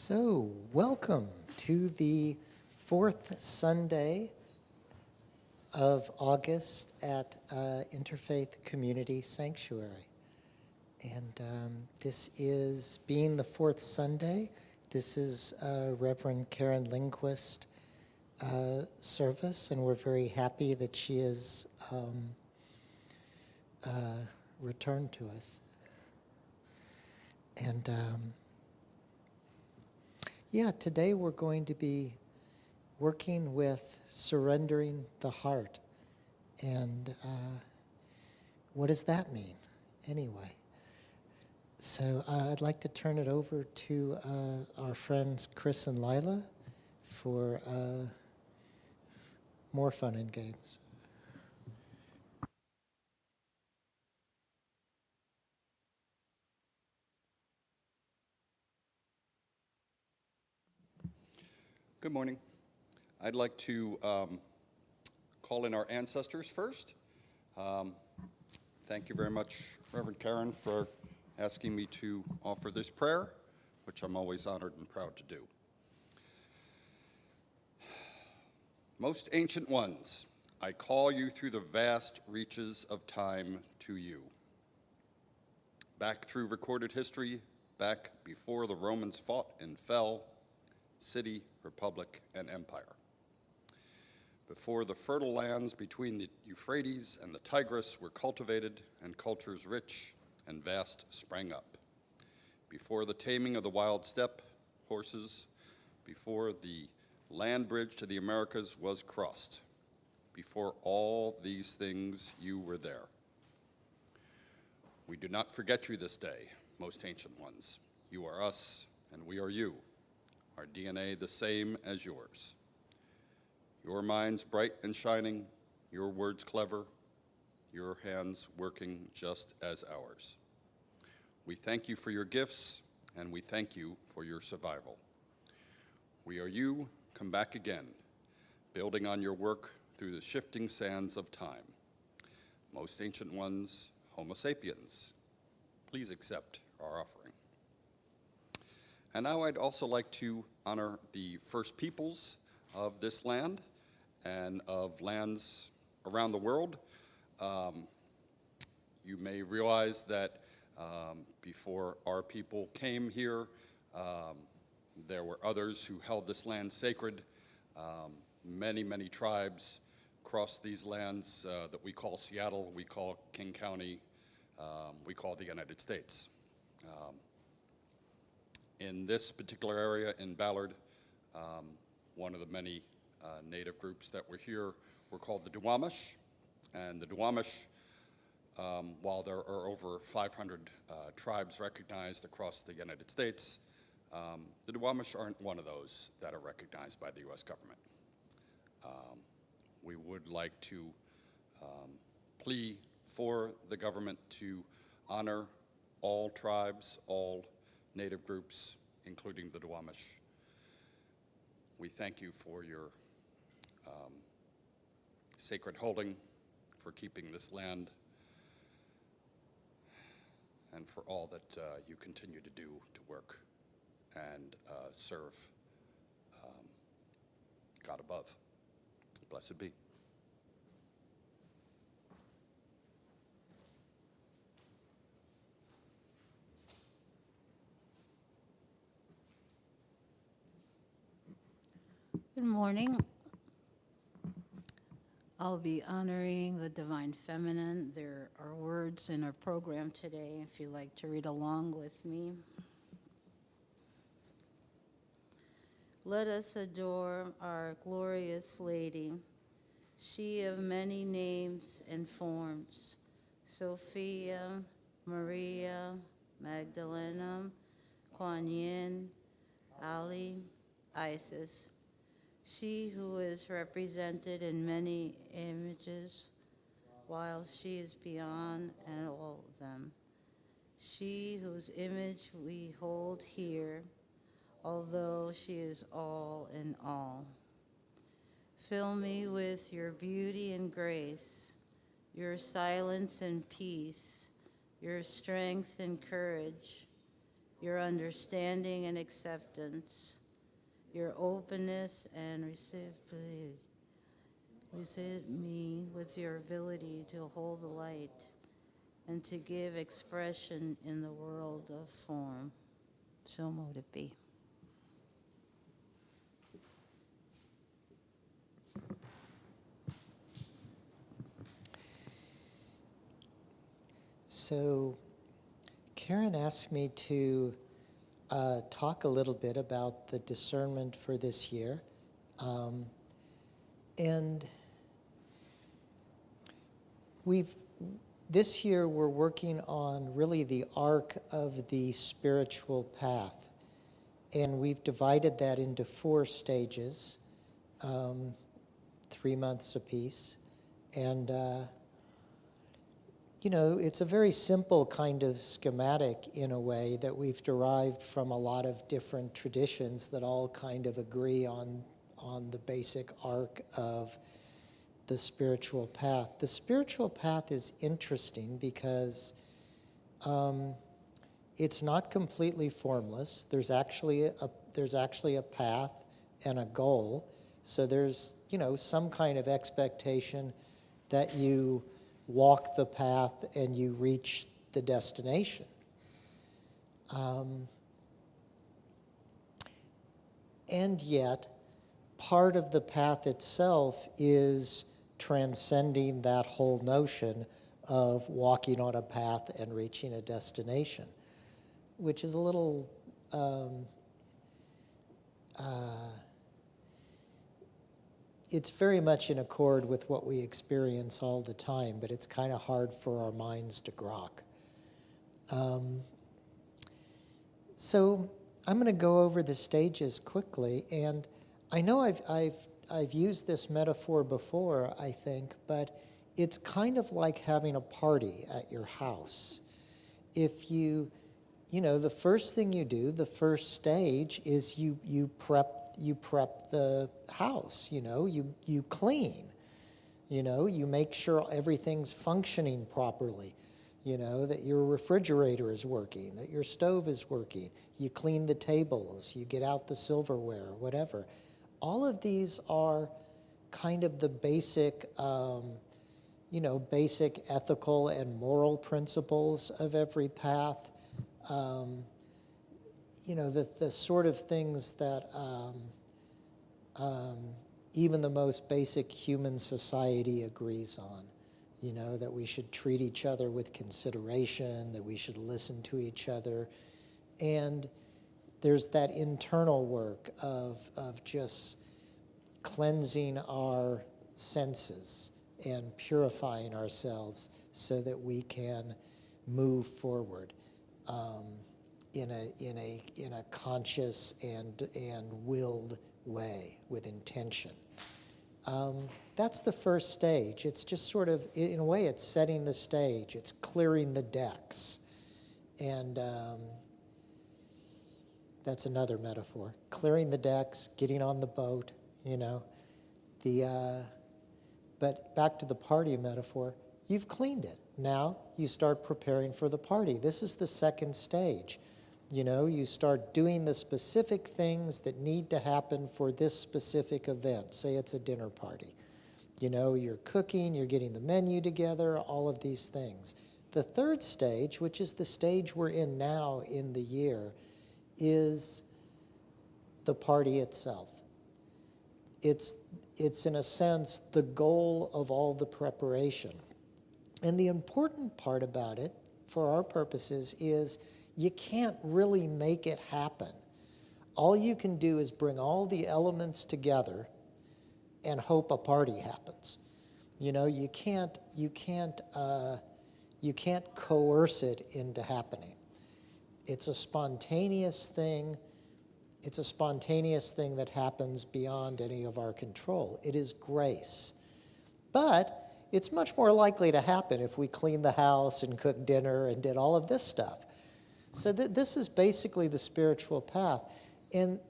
So, welcome to the fourth Sunday of August at Interfaith Community Sanctuary. And this is, being the fourth Sunday, this is Reverend Karen Lindquist service, and we're very happy that she has returned to us. And yeah, today we're going to be working with surrendering the heart. And what does that mean, anyway? So I'd like to turn it over to our friends Chris and Lila for more fun and games. Good morning. I'd like to call in our ancestors first. Thank you very much, Reverend Karen, for asking me to offer this prayer, which I'm always honored and proud to do. Most ancient ones, I call you through the vast reaches of time to you. Back through recorded history, back before the Romans fought and fell, city, republic, and empire. Before the fertile lands between the Euphrates and the Tigris were cultivated and cultures rich and vast sprang up. Before the taming of the wild steppe horses, before the land bridge to the Americas was crossed, before all these things you were there. We do not forget you this day, most ancient ones. You are us and we are you. Our DNA the same as yours. Your minds bright and shining, your words clever, your hands working just as ours. We thank you for your gifts, and we thank you for your survival. We are you, come back again, building on your work through the shifting sands of time. Most ancient ones, Homo sapiens, please accept our offering. And now I'd also like to honor the first peoples of this land and of lands around the world. You may realize that before our people came here, there were others who held this land sacred. Many tribes crossed these lands that we call Seattle, we call King County, we call the United States. In this particular area in Ballard, one of the many native groups that were here were called the Duwamish. And the Duwamish, while there are over 500 tribes recognized across the United States, the Duwamish aren't one of those that are recognized by the U.S. government. We would like to plea for the government to honor all tribes, all native groups, including the Duwamish. We thank you for your sacred holding, for keeping this land, and for all that you continue to do to work and serve God above. Blessed be. Good morning. I'll be honoring the Divine Feminine. There are words in our program today if you'd like to read along with me. Let us adore our glorious Lady, she of many names and forms, Sophia, Maria, Magdalena, Kuan Yin, Ali, Isis. She who is represented in many images, while she is beyond and all of them. She whose image we hold here, although she is all in all. Fill me with your beauty and grace, your silence and peace, your strength and courage, your understanding and acceptance, your openness and receptivity. Visit me with your ability to hold the light and to give expression in the world of form. So mote it be. So Karen asked me to talk a little bit about the discernment for this year. And this year we're working on really the arc of the spiritual path. And we've divided that into 4 stages, 3 months apiece. And it's a very simple kind of schematic in a way that we've derived from a lot of different traditions that all kind of agree on the basic arc of the spiritual path. The spiritual path is interesting because it's not completely formless. There's actually a path and a goal. So there's some kind of expectation that you walk the path and you reach the destination. And yet, part of the path itself is transcending that whole notion of walking on a path and reaching a destination, which is a little it's very much in accord with what we experience all the time, but it's kind of hard for our minds to grok. So I'm going to go over the stages quickly, and I know I've used this metaphor before, I think, but it's kind of like having a party at your house. If the first thing you do, the first stage is you prep the house, you clean, you make sure everything's functioning properly, that your refrigerator is working, that your stove is working, you clean the tables, you get out the silverware, whatever. All of these are kind of the basic, basic ethical and moral principles of every path. The sort of things that even the most basic human society agrees on, that we should treat each other with consideration, that we should listen to each other. And there's that internal work of just cleansing our senses and purifying ourselves so that we can move forward in a conscious and willed way with intention. That's the first stage. It's just sort of, in a way, it's setting the stage. It's clearing the decks. And that's another metaphor. Clearing the decks, getting on the boat, But back to the party metaphor, you've cleaned it. Now you start preparing for the party. This is the second stage. You start doing the specific things that need to happen for this specific event. Say it's a dinner party. You're cooking, you're getting the menu together, all of these things. The third stage, which is the stage we're in now in the year, is the party itself. It's in a sense the goal of all the preparation. And the important part about it, for our purposes, is you can't really make it happen. All you can do is bring all the elements together and hope a party happens. You can't coerce it into happening. It's a spontaneous thing. It's a spontaneous thing that happens beyond any of our control. It is grace. But it's much more likely to happen if we clean the house and cook dinner and did all of this stuff. So this is basically the spiritual path. And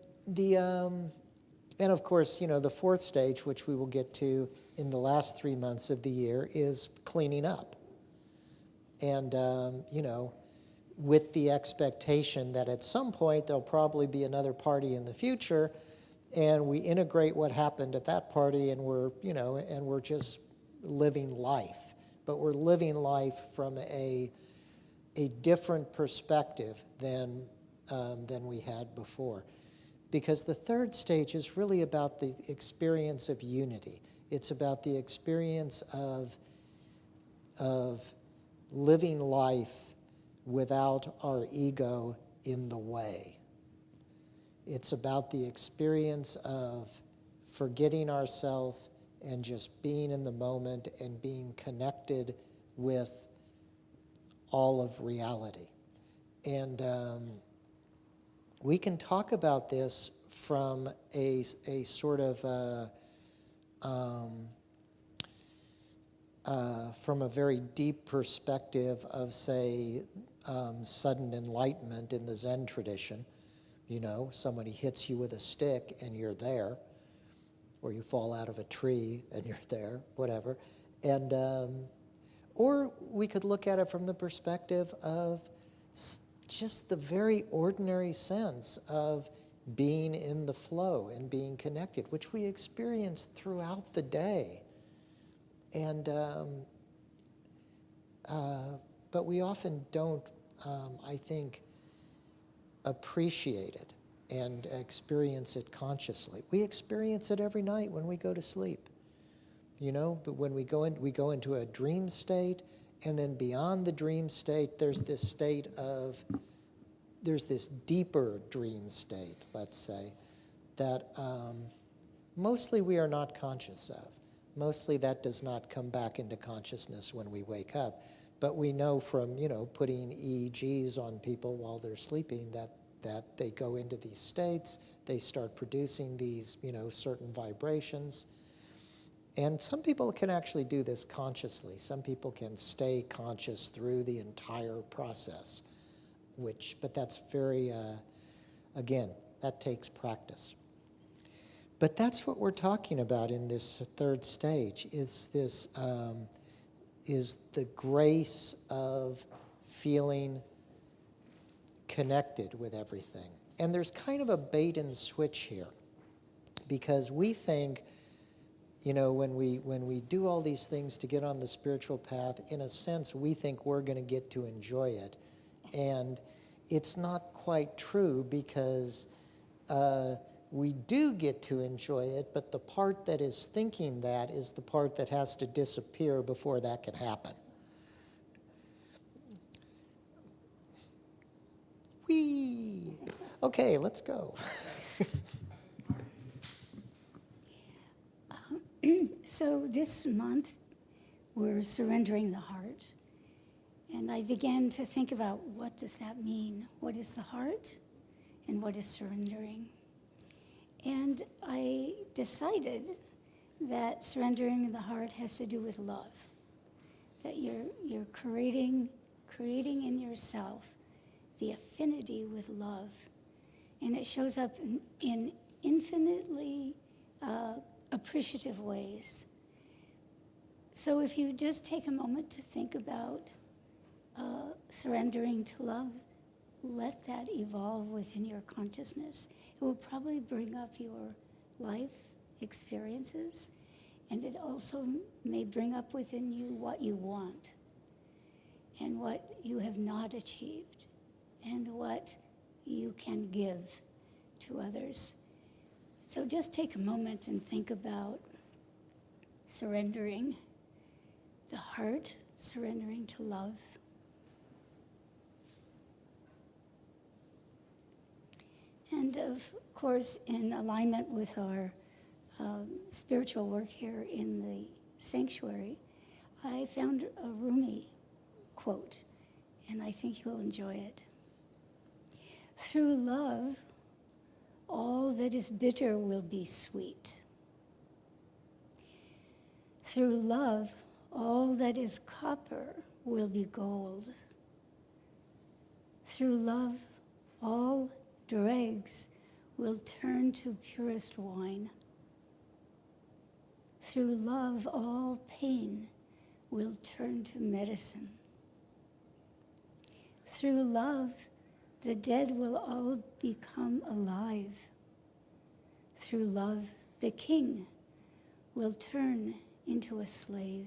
of course, the fourth stage, which we will get to in the last 3 months of the year, is cleaning up. And, with the expectation that at some point there'll probably be another party in the future, and we integrate what happened at that party, and we're just living life. But we're living life from a different perspective than we had before. Because the third stage is really about the experience of unity. It's about the experience of living life without our ego in the way. It's about the experience of forgetting ourselves and just being in the moment and being connected with all of reality. And we can talk about this from a sort of from a very deep perspective of, say, sudden enlightenment in the Zen tradition. You know, somebody hits you with a stick and you're there, or you fall out of a tree and you're there, whatever. And or we could look at it from the perspective of just the very ordinary sense of being in the flow and being connected, which we experience throughout the day. And but we often don't, I think, appreciate it and experience it consciously. We experience it every night when we go to sleep, you know. But when we go into a dream state, and then beyond the dream state, there's this deeper dream state, let's say, that mostly we are not conscious of. Mostly that does not come back into consciousness when we wake up. But we know from, putting EEGs on people while they're sleeping that they go into these states, they start producing these, certain vibrations. And some people can actually do this consciously. Some people can stay conscious through the entire process, but that's very, again, that takes practice. But that's what we're talking about in this third stage, is the grace of feeling connected with everything. And there's kind of a bait and switch here, because we think, when we do all these things to get on the spiritual path, in a sense, we think we're going to get to enjoy it. And it's not quite true, because we do get to enjoy it, but the part that is thinking that is the part that has to disappear before that can happen. Whee! Okay, let's go. So this month, we're surrendering the heart. And I began to think about, what does that mean? What is the heart? And what is surrendering? And I decided that surrendering the heart has to do with love. That you're creating in yourself the affinity with love. And it shows up in infinitely appreciative ways. So if you just take a moment to think about surrendering to love, let that evolve within your consciousness. It will probably bring up your life experiences, and it also may bring up within you what you want and what you have not achieved and what you can give to others. So just take a moment and think about surrendering the heart, surrendering to love. And of course, in alignment with our spiritual work here in the sanctuary, I found a Rumi quote, and I think you'll enjoy it. Through love, all that is bitter will be sweet. Through love, all that is copper will be gold. Through love, all dregs will turn to purest wine. Through love, all pain will turn to medicine. Through love, the dead will all become alive. Through love, the king will turn into a slave.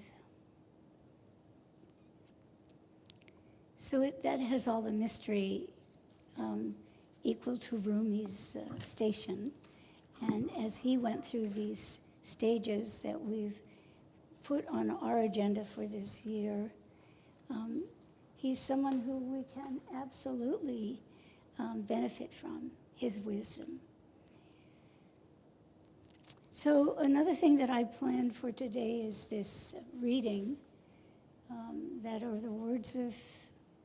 So that has all the mystery equal to Rumi's station. And as he went through these stages that we've put on our agenda for this year, he's someone who we can absolutely benefit from, his wisdom. So another thing that I planned for today is this reading that are the words of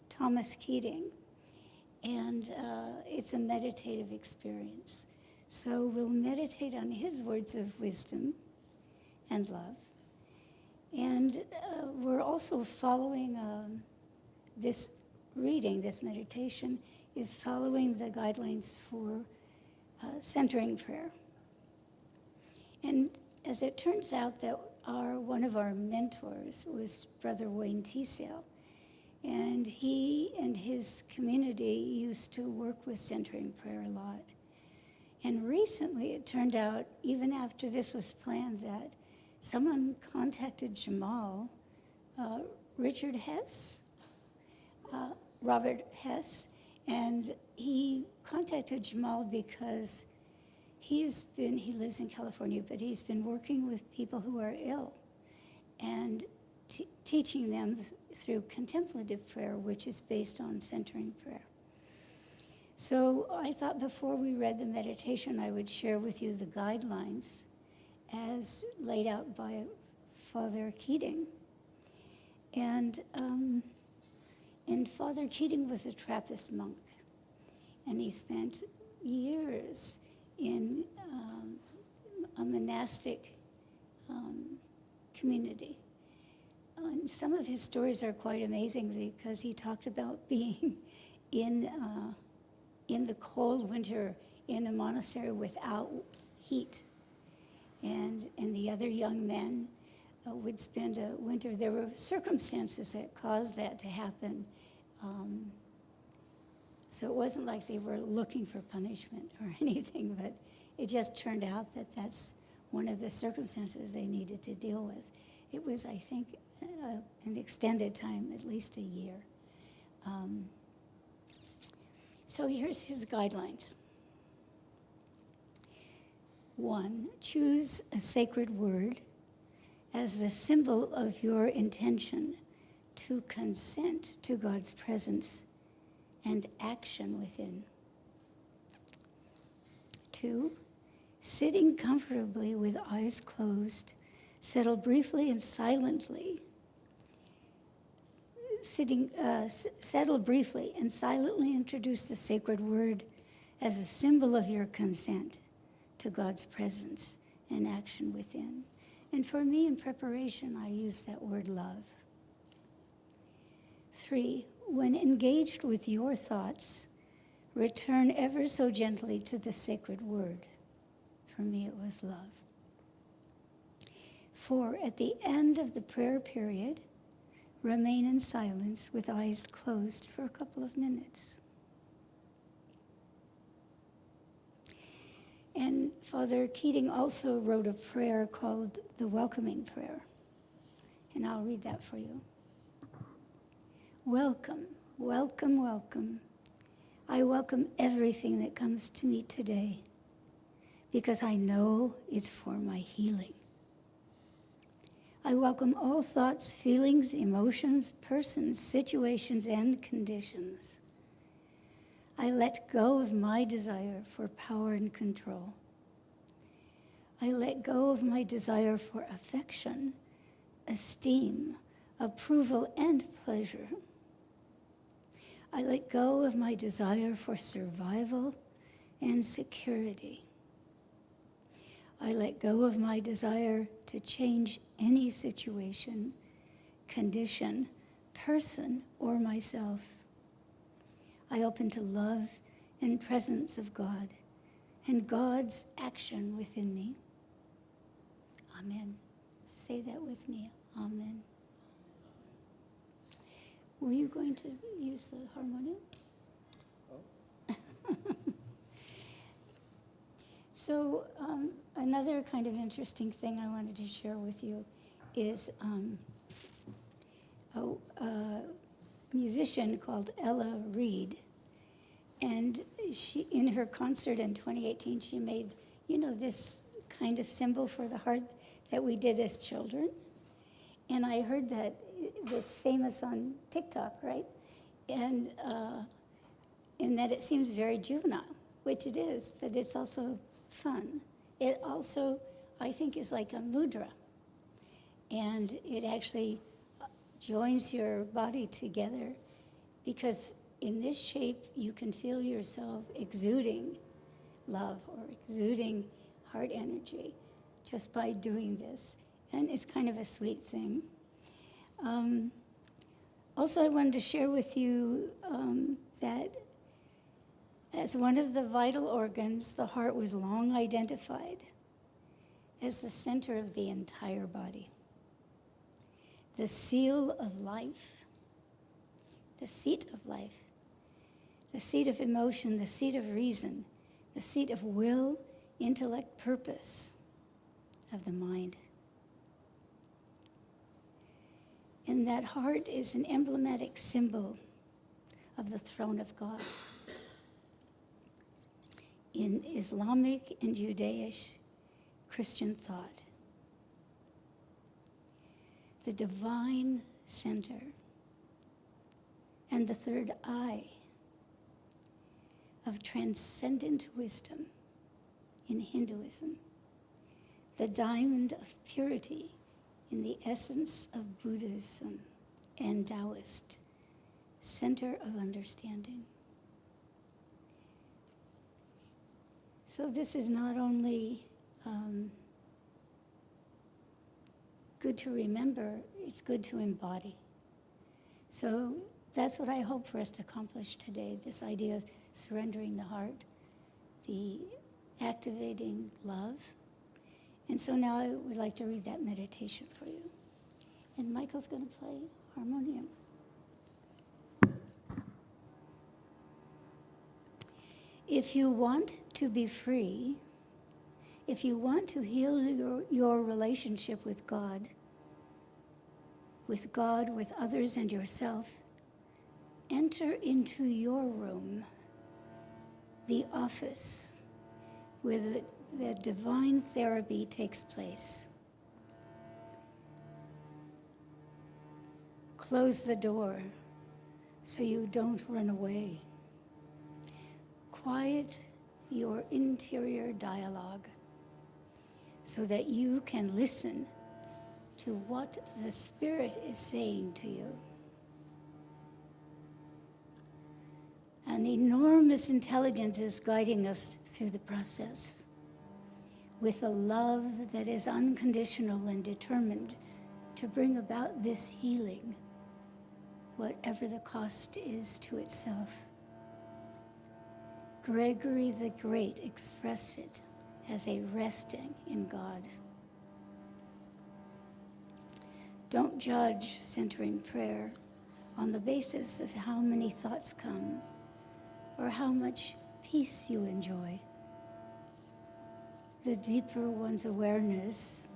Thomas Keating. And it's a meditative experience. So we'll meditate on his words of wisdom and love. And we're also following this reading, this meditation, is following the guidelines for centering prayer. And as it turns out that one of our mentors was Brother Wayne Teasdale, and he and his community used to work with centering prayer a lot. And recently it turned out, even after this was planned, that someone contacted Jamal, Robert Hess, and he contacted Jamal because he lives in California, but he's been working with people who are ill and teaching them through contemplative prayer, which is based on centering prayer. So I thought before we read the meditation, I would share with you the guidelines as laid out by Father Keating. And Father Keating was a Trappist monk, and he spent years in a monastic community. And some of his stories are quite amazing because he talked about being in the cold winter in a monastery without heat. And the other young men would spend a winter. There were circumstances that caused that to happen. So it wasn't like they were looking for punishment or anything, but it just turned out that that's one of the circumstances they needed to deal with. It was, I think, an extended time, at least a year. So here's his guidelines. 1, choose a sacred word as the symbol of your intention to consent to God's presence and action within. 2, sitting comfortably with eyes closed, settle briefly and silently. Settle briefly and silently introduce the sacred word as a symbol of your consent to God's presence and action within. And for me, in preparation, I use that word love. 3, when engaged with your thoughts, return ever so gently to the sacred word. For me, it was love. 4, at the end of the prayer period, remain in silence with eyes closed for a couple of minutes. And Father Keating also wrote a prayer called the Welcoming Prayer. And I'll read that for you. Welcome, welcome, welcome. I welcome everything that comes to me today because I know it's for my healing. I welcome all thoughts, feelings, emotions, persons, situations, and conditions. I let go of my desire for power and control. I let go of my desire for affection, esteem, approval, and pleasure. I let go of my desire for survival and security. I let go of my desire to change any situation, condition, person, or myself. I open to love and presence of God and God's action within me. Amen. Say that with me. Amen. Were you going to use the harmonium? So another kind of interesting thing I wanted to share with you is a musician called Ella Reed. And she, in her concert in 2018, she made, this kind of symbol for the heart that we did as children. And I heard that it's famous on TikTok, right? And that it seems very juvenile, which it is, but it's also fun. It also, I think, is like a mudra. And it actually joins your body together because in this shape, you can feel yourself exuding love or exuding heart energy just by doing this. And it's kind of a sweet thing. Also, I wanted to share with you that as one of the vital organs, the heart was long identified as the center of the entire body. The seal of life, the seat of life, the seat of emotion, the seat of reason, the seat of will, intellect, purpose of the mind. And that heart is an emblematic symbol of the throne of God. In Islamic and Judaic Christian thought, the divine center and the third eye of transcendent wisdom in Hinduism, the diamond of purity in the essence of Buddhism and Taoist center of understanding. So this is not only good to remember, it's good to embody. So that's what I hope for us to accomplish today, this idea of surrendering the heart, the activating love. And so now I would like to read that meditation for you. And Michael's going to play harmonium. If you want to be free, if you want to heal your relationship with God, with others, and yourself, enter into your room, the office, where the divine therapy takes place. Close the door so you don't run away. Quiet your interior dialogue so that you can listen to what the Spirit is saying to you. An enormous intelligence is guiding us through the process with a love that is unconditional and determined to bring about this healing, whatever the cost is to itself. Gregory the Great expressed it as a resting in God. Don't judge centering prayer on the basis of how many thoughts come or how much peace you enjoy. The deeper one's awareness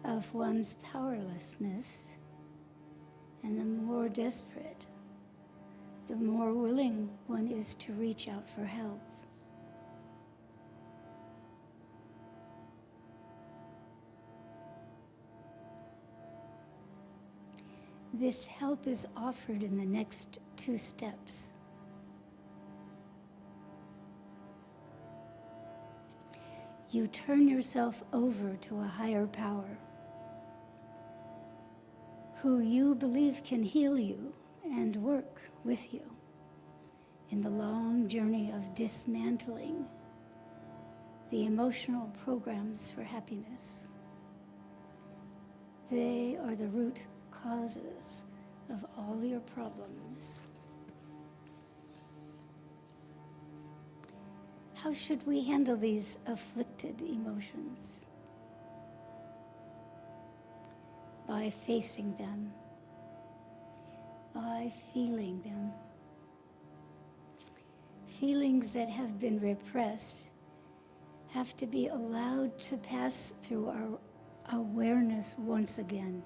of one's powerlessness, and the more desperate, the more willing one is to reach out for help. This help is offered in the next 2 steps. You turn yourself over to a higher power who you believe can heal you and work with you in the long journey of dismantling the emotional programs for happiness. They are the root causes of all your problems. How should we handle these afflicted emotions? By facing them, by feeling them. Feelings that have been repressed have to be allowed to pass through our awareness once again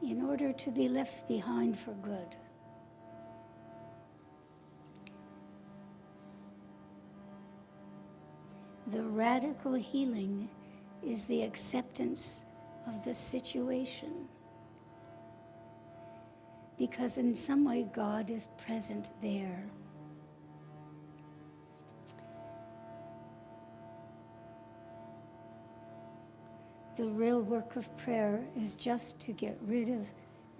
in order to be left behind for good. The radical healing is the acceptance of the situation, because in some way God is present there. The real work of prayer is just to get rid of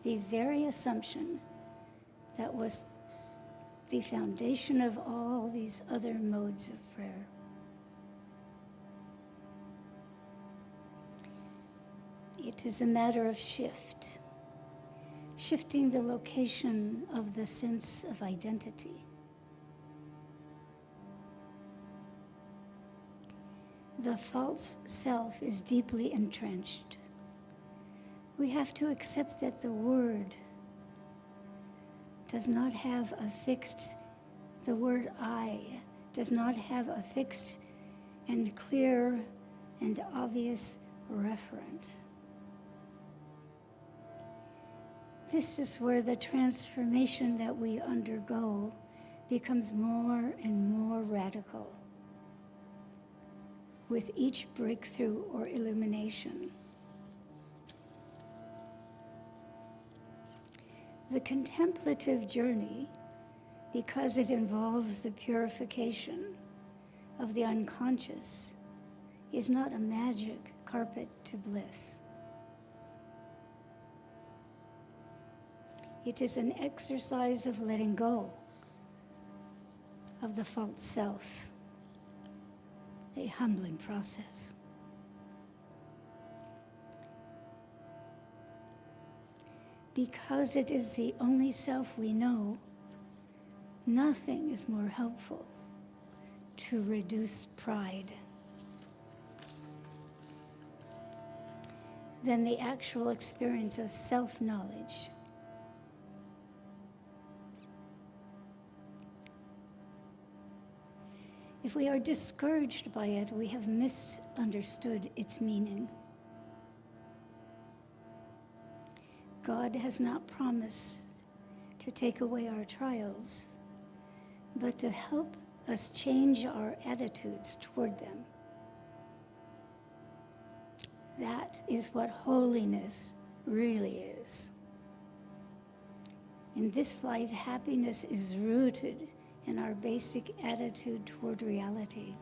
the very assumption that was the foundation of all these other modes of prayer. It is a matter of shifting the location of the sense of identity. The false self is deeply entrenched. We have to accept that the word does not have a fixed, the word I does not have a fixed and clear and obvious referent. This is where the transformation that we undergo becomes more and more radical with each breakthrough or illumination. The contemplative journey, because it involves the purification of the unconscious, is not a magic carpet to bliss. It is an exercise of letting go of the false self, a humbling process. Because it is the only self we know, nothing is more helpful to reduce pride than the actual experience of self-knowledge. If we are discouraged by it, we have misunderstood its meaning. God has not promised to take away our trials, but to help us change our attitudes toward them. That is what holiness really is. In this life, happiness is rooted in our basic attitude toward reality.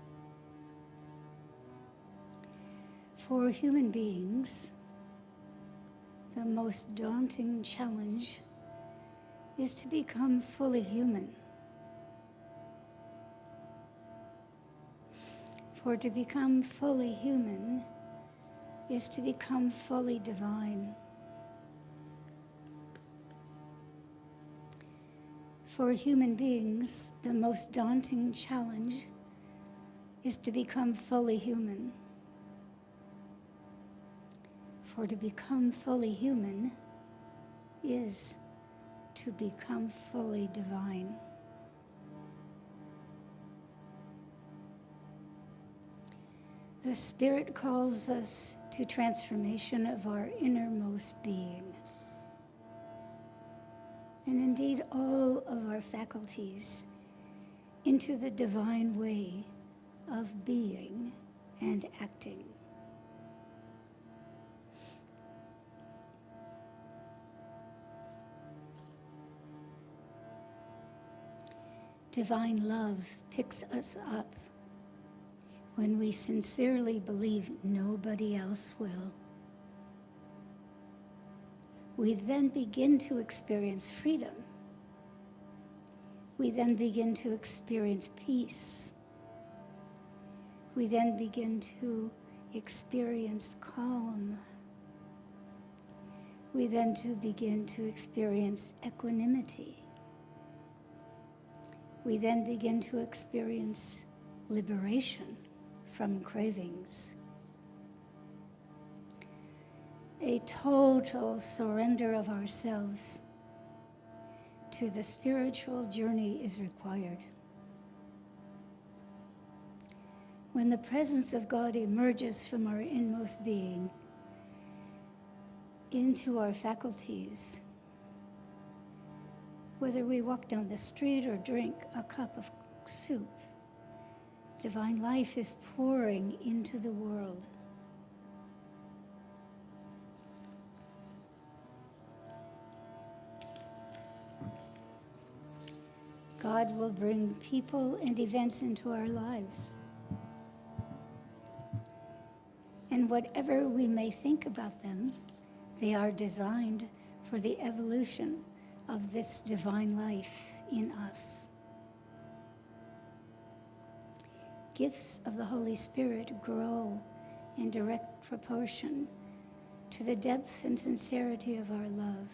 For human beings, the most daunting challenge is to become fully human. For to become fully human is to become fully divine. For human beings, the most daunting challenge is to become fully human. For to become fully human is to become fully divine. The Spirit calls us to transformation of our innermost being, and indeed all of our faculties, into the divine way of being and acting. Divine love picks us up when we sincerely believe nobody else will. We then begin to experience freedom. We then begin to experience peace. We then begin to experience calm. We then begin to experience equanimity. We then begin to experience liberation from cravings. A total surrender of ourselves to the spiritual journey is required. When the presence of God emerges from our inmost being into our faculties, whether we walk down the street or drink a cup of soup, divine life is pouring into the world. God will bring people and events into our lives. And whatever we may think about them, they are designed for the evolution of this divine life in us. Gifts of the Holy Spirit grow in direct proportion to the depth and sincerity of our love.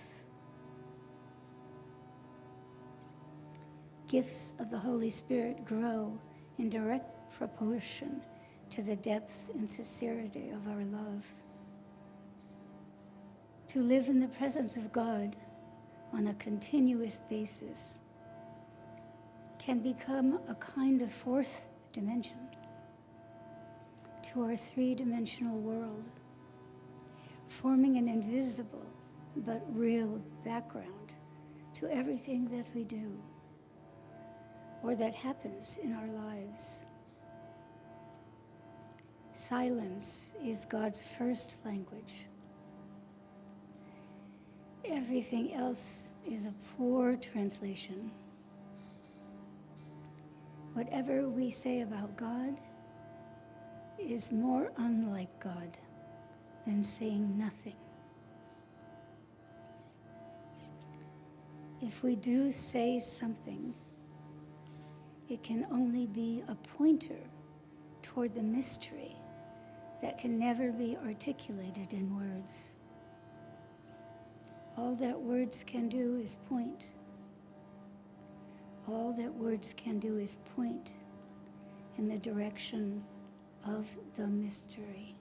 Gifts of the Holy Spirit grow in direct proportion to the depth and sincerity of our love. To live in the presence of God on a continuous basis can become a kind of fourth dimension to our three-dimensional world, forming an invisible but real background to everything that we do or that happens in our lives. Silence is God's first language. Everything else is a poor translation. Whatever we say about God is more unlike God than saying nothing. If we do say something, it can only be a pointer toward the mystery that can never be articulated in words. All that words can do is point. All that words can do is point in the direction of the mystery.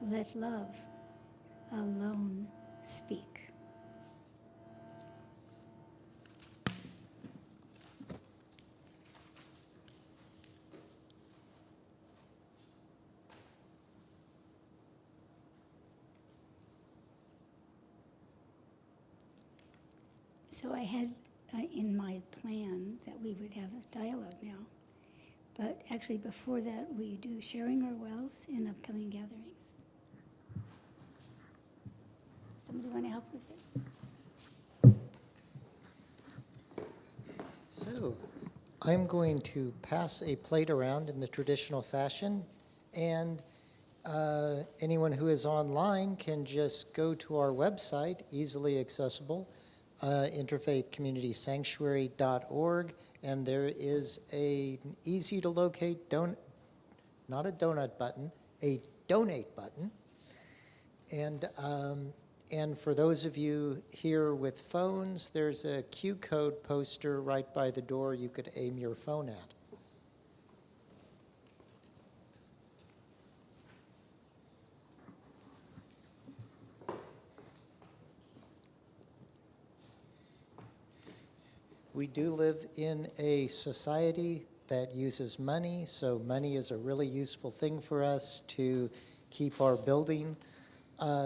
Let love alone speak. So I had in my plan that we would have a dialogue now. But actually before that, we do sharing our wealth in upcoming gatherings. Somebody want to help with this? So I'm going to pass a plate around in the traditional fashion, and anyone who is online can just go to our website, easily accessible, interfaithcommunitysanctuary.org, and there is an easy to locate, not a donut button, a donate button. And for those of you here with phones, there's a Q code poster right by the door you could aim your phone at. We do live in a society that uses money, so money is a really useful thing for us to keep our building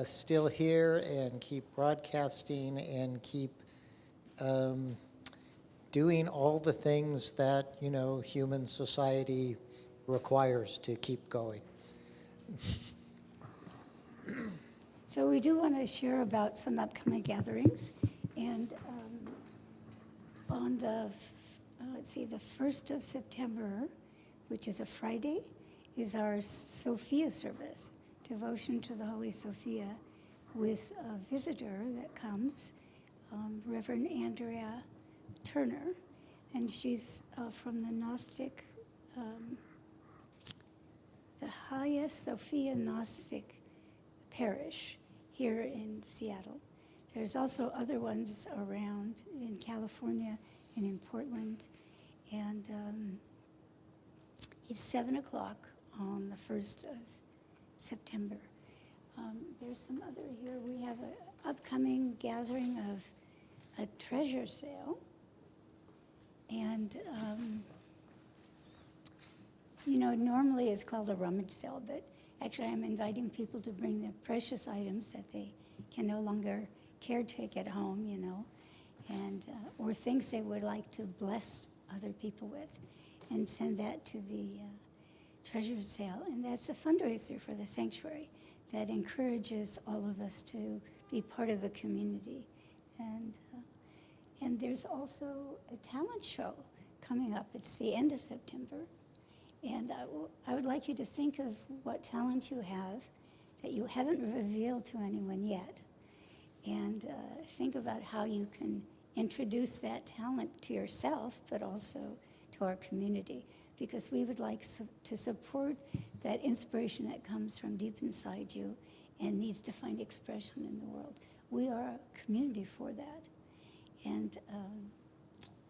still here and keep broadcasting and keep doing all the things that, human society requires to keep going. So we do want to share about some upcoming gatherings. And on the 1st of September, which is a Friday, is our Sophia service, devotion to the Holy Sophia, with a visitor that comes, Reverend Andrea Turner, and she's from the Gnostic, the Hagia Sophia Gnostic Parish here in Seattle. There's also other ones around in California and in Portland. And it's 7 o'clock on the 1st of September. There's some other here. We have an upcoming gathering of a treasure sale. And, normally it's called a rummage sale, but actually I'm inviting people to bring their precious items that they can no longer caretake at home, and or things they would like to bless other people with, and send that to the treasure sale. And that's a fundraiser for the sanctuary that encourages all of us to be part of the community. And there's also a talent show coming up. It's the end of September. And I would like you to think of what talent you have that you haven't revealed to anyone yet. And think about how you can introduce that talent to yourself, but also to our community. Because we would like to support that inspiration that comes from deep inside you and needs to find expression in the world. We are a community for that. And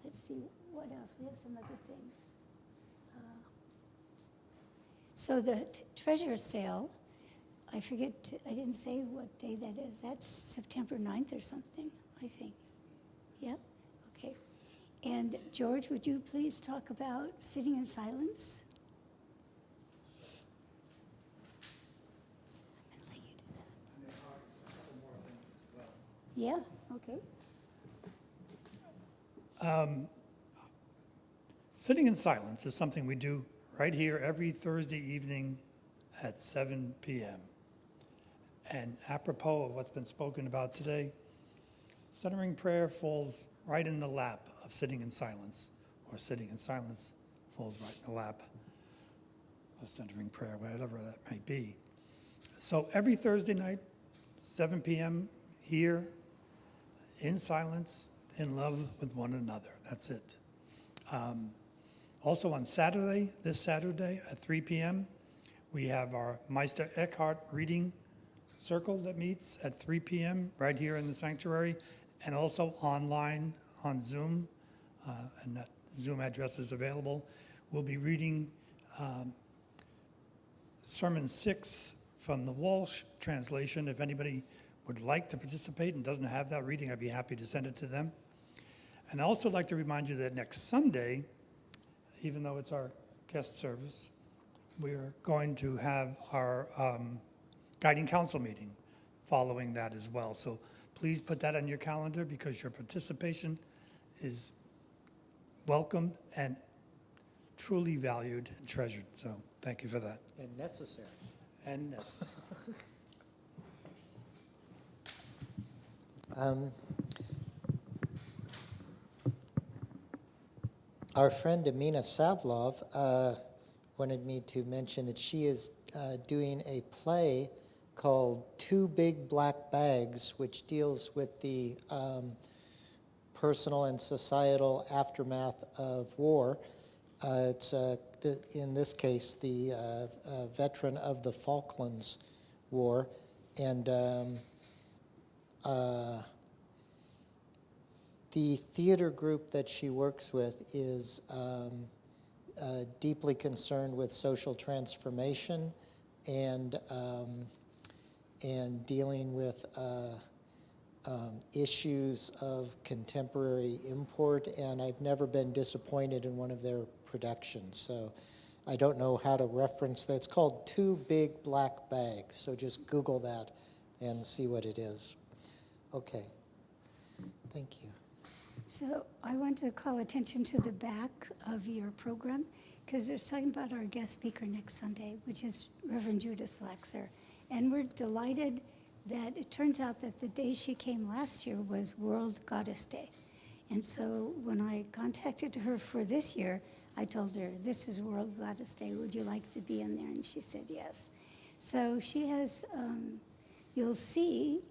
let's see, what else? We have some other things. So the treasure sale, I didn't say what day that is. That's September 9th or something, I think. Yep, okay. And George, would you please talk about sitting in silence? I'm going to let you do that. Yeah, okay. Sitting in silence is something we do right here every Thursday evening at 7 p.m. And apropos of what's been spoken about today, centering prayer falls right in the lap of sitting in silence, or sitting in silence falls right in the lap of centering prayer, whatever that may be. So every Thursday night, 7 p.m. here, in silence, in love with one another. That's it. Also on Saturday, this Saturday at 3 p.m., we have our Meister Eckhart reading circle that meets at 3 p.m. right here in the sanctuary, and also online on Zoom, and that Zoom address is available. We'll be reading Sermon 6 from the Walsh translation. If anybody would like to participate and doesn't have that reading, I'd be happy to send it to them. And I'd also like to remind you that next Sunday, even though it's our guest service, we're going to have our guiding council meeting following that as well. So please put that on your calendar, because your participation is welcomed and truly valued and treasured. So thank you for that. And necessary. And necessary. Our friend Amina Savlov wanted me to mention that she is doing a play called Two Big Black Bags, which deals with the personal and societal aftermath of war. It's, in this case, the veteran of the Falklands War. And the theater group that she works with is deeply concerned with social transformation and dealing with issues of contemporary import, and I've never been disappointed in one of their productions. So I don't know how to reference that. It's called Two Big Black Bags, so just Google that and see what it is. Okay, thank you. So I want to call attention to the back of your program, because they're talking about our guest speaker next Sunday, which is Reverend Judith Laxer. And we're delighted that it turns out that the day she came last year was World Goddess Day. And so when I contacted her for this year, I told her, this is World Goddess Day, would you like to be in there? And she said yes. So she has, you'll see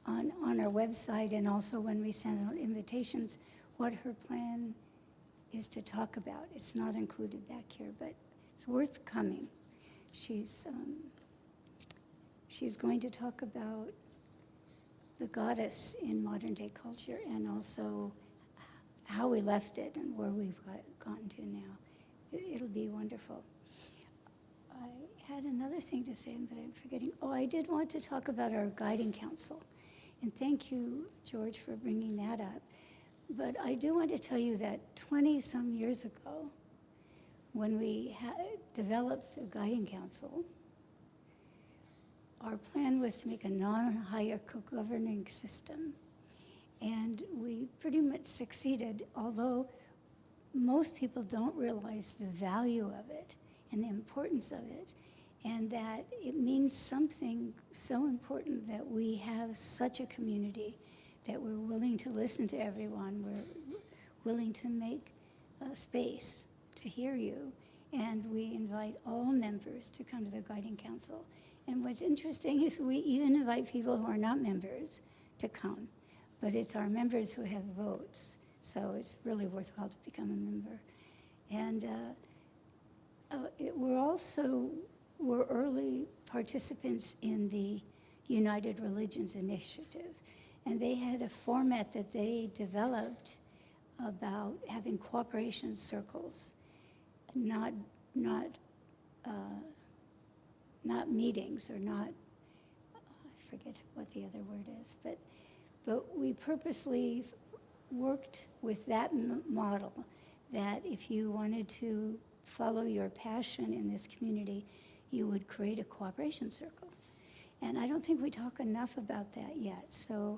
on our website, and also when we send out invitations, what her plan is to talk about. It's not included back here, but it's worth coming. She's going to talk about the goddess in modern day culture, and also how we left it and where we've gotten to now. It'll be wonderful. I had another thing to say, but I'm forgetting. Oh, I did want to talk about our guiding council. And thank you, George, for bringing that up. But I do want to tell you that 20-some years ago, when we developed a guiding council, our plan was to make a non-hierarchical governing system. And we pretty much succeeded, although most people don't realize the value of it and the importance of it, and that it means something so important that we have such a community, that we're willing to listen to everyone, we're willing to make space to hear you, and we invite all members to come to the Guiding Council. And what's interesting is we even invite people who are not members to come, but it's our members who have votes, so it's really worthwhile to become a member. And we're early participants in the United Religions Initiative, and they had a format that they developed about having cooperation circles, not meetings, or not, I forget what the other word is, but we purposely worked with that model, that if you wanted to follow your passion in this community, you would create a cooperation circle. And I don't think we talk enough about that yet. So,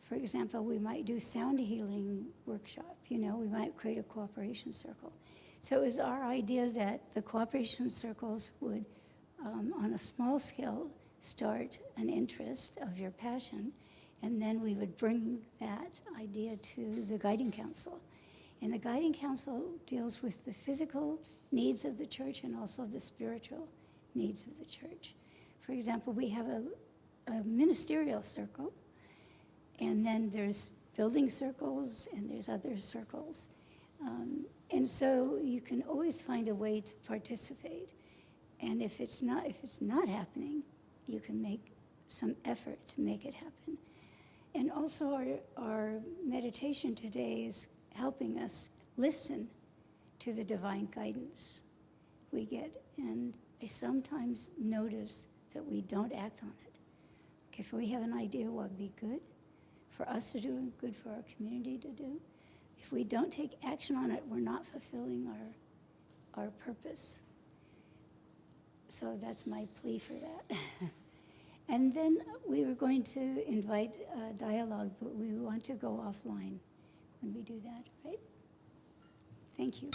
for example, we might do sound healing workshop, we might create a cooperation circle. So it was our idea that the cooperation circles would, on a small scale, start an interest of your passion, and then we would bring that idea to the Guiding Council. And the Guiding Council deals with the physical needs of the church and also the spiritual needs of the church. For example, we have a ministerial circle, and then there's building circles, and there's other circles. And so you can always find a way to participate. And if it's not happening, you can make some effort to make it happen. And also our meditation today is helping us listen to the divine guidance we get. And I sometimes notice that we don't act on it. If we have an idea what would be good for us to do and good for our community to do, if we don't take action on it, we're not fulfilling our purpose. So that's my plea for that. And then we were going to invite dialogue, but we want to go offline when we do that, right? Thank you.